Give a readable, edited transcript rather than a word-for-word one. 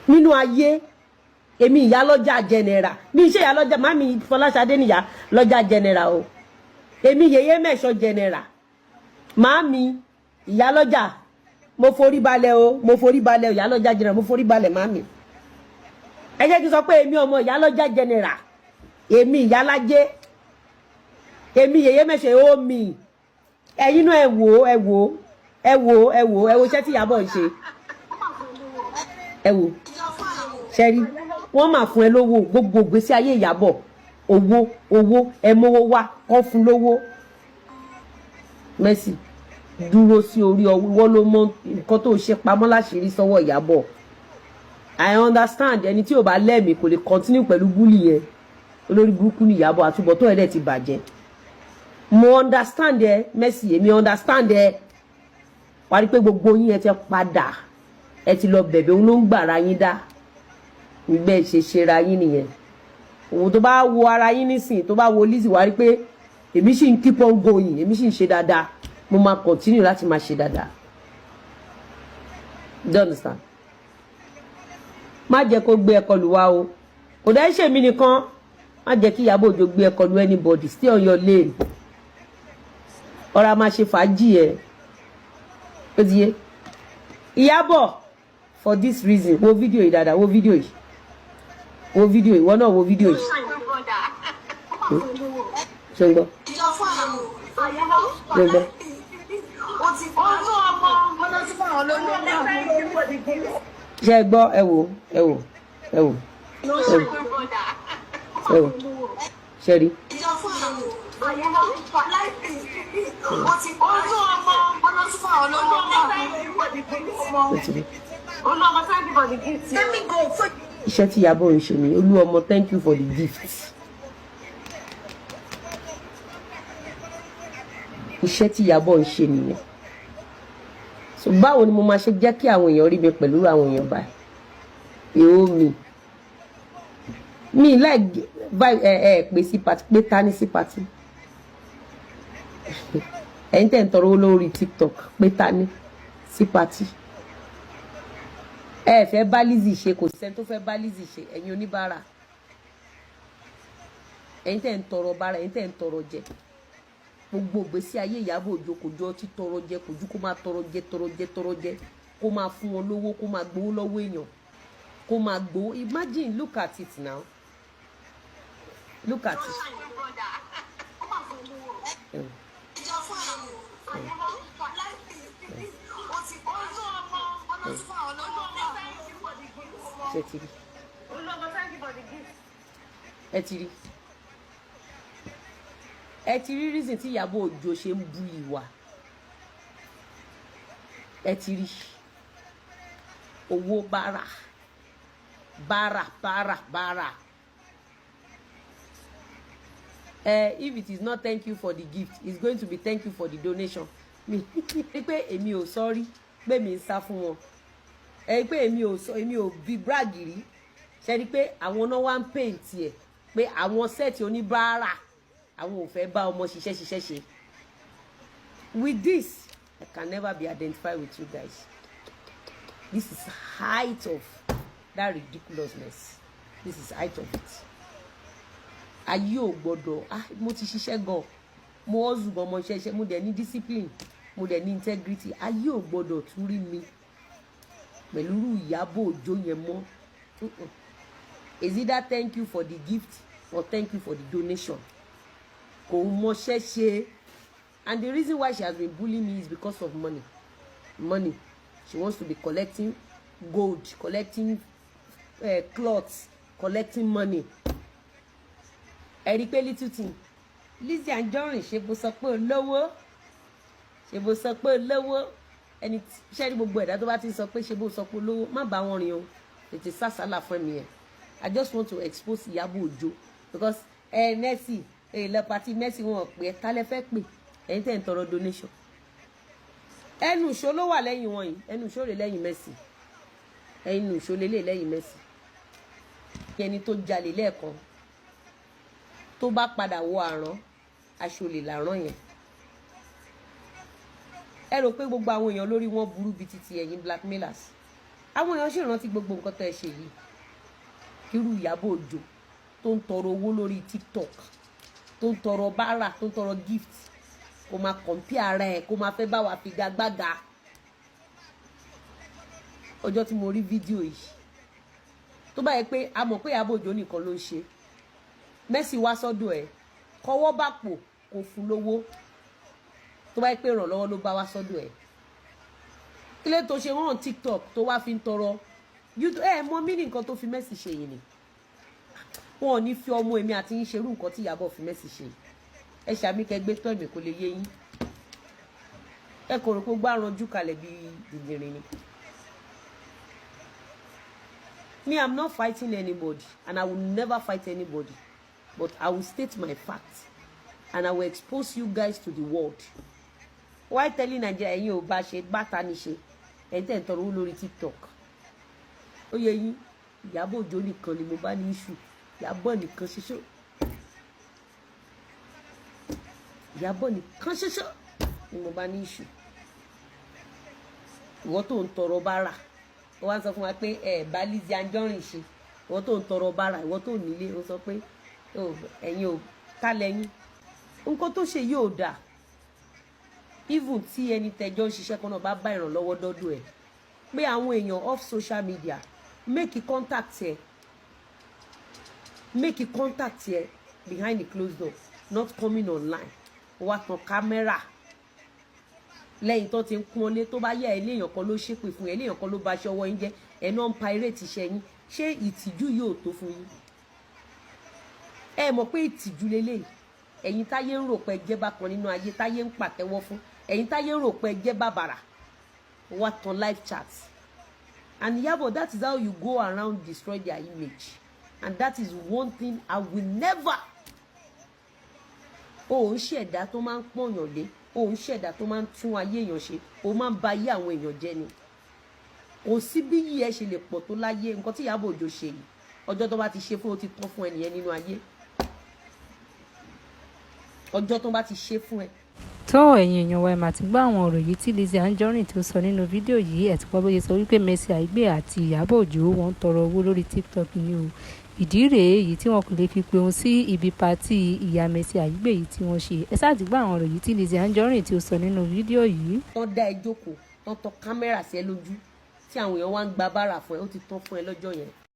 nínú ayé èmi ìyá lọ́jà general mi ṣe ìyá lọ́jà mami Fọláṣadé níyà lọ́jà general o èmi yèyé mẹ́ṣọ́ general mami ìyá lọ́jà mo forí balẹ̀ o mo forí balẹ̀ ìyá lọ́jà general mo forí balẹ̀ mami ẹ jẹ́ kí sọ pé èmi ọmọ ìyá lọ́jà general èmi ìyá lájẹ́ èmi yèyé mẹ́ṣọ́ o mi ẹ̀yin náà ẹ wò iṣẹ́ tí Ìyábọ̀ ń ṣe ẹ wò ṣẹ́rí wọ́n máa fún ẹ lówó gbogbo ìgbésí ayé Ìyábọ̀ owó ẹ mówó wá kọ́ fún lówó Mercy dúró sí orí ọwọ́ ló mọ nǹkan tó ṣe pamọ́ láṣìírí sọ́wọ́ Ìyábọ̀ I understand ẹni tí ò bá lẹ́mìí kò lè continue pẹ̀lú búlì yẹn olórí burúkú ní Ìyábọ̀ àtúbọ̀tán ẹ̀dẹ̀ ti bàjẹ́ mo understand ẹ Mercy èmi understand ẹ wá rí pé gbogbo yín ẹ ti padà ẹ ti lọ bẹ̀bẹ̀ òun ló ń gbàrà yín dá ìgbẹ́ ṣera yín nìyẹn òun tó bá wo ara yín nísìn tó bá wo Lizzy wá rí pé èmi sì ń keep on going èmi sì ń ṣe dáadáa mo máa continue láti máa ṣe dáadáa do you understand má jẹ́ kó gbé ẹkọ lù wá o kò dá ṣe mí nìkan má jẹ́ kí Ìyábọ̀ Òjó gbé ẹkọ lù anybody stay on your lane ọ̀rọ̀ a máa ṣe fàájì ẹ̀ ó ti yé Ìyábọ̀ for this reason wo fídíò yìí dáadáa wo fídíò yìí ìwọ náà wo fídíò yìí ṣé ń gbọ́ ṣé ẹ gbọ́ ẹ wò ṣe rí iṣẹ́ tí Ìyábọ̀ ń ṣe ni olú ọmọ thank you for the gift iṣẹ́ tí Ìyábọ̀ ń ṣe nìyẹn so báwo ni mo máa ṣe jẹ́ kí àwọn èèyàn rí mi pẹ̀lú àwọn èèyàn báyìí èèó mi láì pè sí pàtí pé ta ní sí pàtí ẹ̀yin tẹ̀ ń tọrọ lórí TikTok pé ta ní sí pàtí ẹ fẹ́ bá Lizzy ṣe kò sẹ́ni tó fẹ́ bá Lizzy ṣe ẹ̀yin oníbàárà ẹ̀yin tẹ̀ ń tọrọ bára ẹ̀yin tẹ̀ ń tọrọ jẹ gbogbo ìgbésí ayé Ìyábọ̀ Òjó kò jọ tí tọrọ jẹ kò ju kó máa tọrọ jẹ kó máa fún wọn lówó kó máa gbowó lọ́wọ́ èèyàn kó máa gbowó imagine look at it now look at it. ẹ ti rí reason tí Ìyábọ̀ Òjó ṣe ń bú ìwà ẹ ti rí owó bára if it is not thank you for the gift it's going to be thank you for the donation mi pé èmi ò sorry pé mi ń sá fún wọn pé èmi ò bí bragiri ṣe rí pé àwọn náà wá ń paint ẹ pé àwọn sẹ́ẹ̀tì oníbàárà àwọn ò fẹ́ bá ọmọ ṣiṣẹ́ ṣe with this I can never be identified with you guys this is height of that ridiculousness this is height of it ayé ò gbọ́dọ̀ mo ti ṣiṣẹ́ gan mo hustle gan mo ṣiṣẹ́ mo dẹ̀ ní discipline mo dẹ̀ ní integrity ayé ò gbọ́dọ̀ tún rí mi pẹ̀lú Ìyábọ̀ Òjó yẹn mọ́ is either thank you for the gift or thank you for the donation kò mọṣẹ́ ṣe and the reason why she has been bullying me is because of money she wants to be collecting gold collecting clothes collecting money ẹ rí pé little thing Lizzy Anjorin ṣe bó sọ pé olówó ẹni ṣe rí gbogbo ẹ̀dá tó bá ti sọ pé ṣe bó sọ pé olówó má bá wọn rìn o tètè sásàlà fún mi ẹ̀ I just want to expose Ìyábọ̀ Òjó because Mercy lọ pàtí Mercy wọn pè ẹ́ tálẹ́ fẹ́ pè ẹ̀yin tẹ̀ ń tọrọ donation ẹnu ìṣó ló wà lẹ́yìn wọn yìí ẹnu ìṣó rè lẹ́yìn Mercy ẹnu ìṣó lélẹ̀ lẹ́yìn Mercy ẹni tó jalè lẹ́ẹ̀kan tó bá padà wọ àrán aṣọ lè làrán yẹn ẹ rò pé gbogbo àwọn èèyàn lórí wọn burú bíi titi ẹ̀yin blackmailers àwọn èèyàn sì rántí gbogbo nǹkan tẹ́ ẹ ṣe yìí kírú Ìyábọ̀ Òjó tó ń tọrọ owó lórí TikTok tó ń tọrọ bárà tó ń tọrọ gift kó máa compare ara ẹ̀ kó máa fẹ́ bá wa figagbága. Ọjọ́ tí mo rí fídíò yìí tó bá yẹ pé a mọ̀ pé Ìyábọ̀ Òjó nìkan ló ń ṣe Mercy wá sọ́dọ̀ ẹ̀ kọ́wọ́ bá pò kò fún lówó tó bá yẹ pé ìrànlọ́wọ́ ló bá wá sọ́dọ̀ ẹ̀ kí lè tó ṣe wọ́n TikTok tó wá fi ń tọrọ mọ mí ní nǹkan tó fi Mercy ṣe yìí ni wọn ò ní fi ọmọ èmi àti yín ṣerú nǹkan tí Ìyábọ̀ fi Mercy ṣe ẹ ṣàmì kẹgbẹ́ tó ẹ̀mí kò lè yé yín ẹ kò rò pé gbá ranjú kalẹ̀ bí dìndìnrín ni. Me, I'm not fighting anybody and I will never fight anybody but I will state my facts and I will expose you guys to the world. Why telling Nigeria ẹ̀yin ò bá ṣe bàtà ní ṣe ẹ̀yin tẹ̀ ń tọrọ owó lórí TikTok ó yẹ yín Ìyábọ̀ Òjó nìkan ni mo bá ní issue Ìyábọ̀ nìkan ṣoṣo Ìyábọ̀ nìkan ṣoṣo ni mo bá ní issue ìwọ tó ń tọrọ bárà ó wá sọ fún wa pé bá Lizzy Anjorin ṣe ìwọ tó ń tọrọ bárà ìwọ tó nílé ó sọ pé ẹ̀yin ò ká lẹ́yìn nǹkan tó ṣe yóò dáa even tí ẹni tẹjọ́ ń ṣiṣẹ́ kan náà bá bá ìrànlọ́wọ́ dọ́dọ̀ ẹ̀ pé àwọn èèyàn off social media make contact ẹ behind the closed door not coming online wá tan kámẹ́rà lẹ́yìn tó ti ń kún ọ lé tó bá yẹ ẹ léèyàn kan ló ṣépè fún ẹ léèyàn kan ló bá ṣọwọ́ yín jẹ́ ẹ náà ń pirate iṣẹ́ yín ṣé ìtìjú yóò tó fún yín ẹ mọ̀ pé ìtìjú lélẹ́yìí ẹ̀yin táyé ń rò pé jẹ́ bákan nínú ayé táyé ń pàtẹ́wọ́ fún ẹ̀yin táyé ń rò pé jẹ́ bàbàrà wá tan live chat and Ìyábọ̀ that is how you go around destroy their image and that is one thing I will never o ń ṣẹ̀dá tó máa ń pọ̀yàn lé o ń ṣẹ̀dá tó máa ń tún ayé èèyàn ṣe o máa ń ba ayé àwọn èèyàn jẹ́ ni kò sí bí yìí ẹ ṣe lè pọ̀ tó láyé nǹkan tí Ìyábọ̀ Òjó ṣe yìí ọjọ́ tó bá ti ṣe fún o ti tán fún ẹnìyẹn nínú ayé ọjọ́ tó bá ti ṣe fún ẹ. tó ẹ̀yin èèyàn wa ẹ̀ mà ti gbọ́ àwọn ọ̀rọ̀ yìí tí Lizzy Anjorin tó sọ nínú fídíò yìí ẹ̀ ti gbọ́ bóyá sọ wípé Mercy AIGBE àti Ìyábọ̀ Òjó wọ́n ń tọrọ owó lórí TikTok ni o ìdí rèé èyí tí wọn kò lè fi pe òun sí ibi pàtí ìyá Mercy AIGBE yìí tí wọ́n ṣe ẹ sáà ti gbọ́ àwọn ọ̀rọ̀ yìí tí Lizzy Anjorin tó sọ nínú fídíò yìí. wọ́n dá ẹ jókòó wọ́n tọ kámẹ́rà sí ẹ lójú tí àwọn èèyàn wá ń gba bára fún ẹ ó ti tán fún ẹ lọ́jọ́ yẹn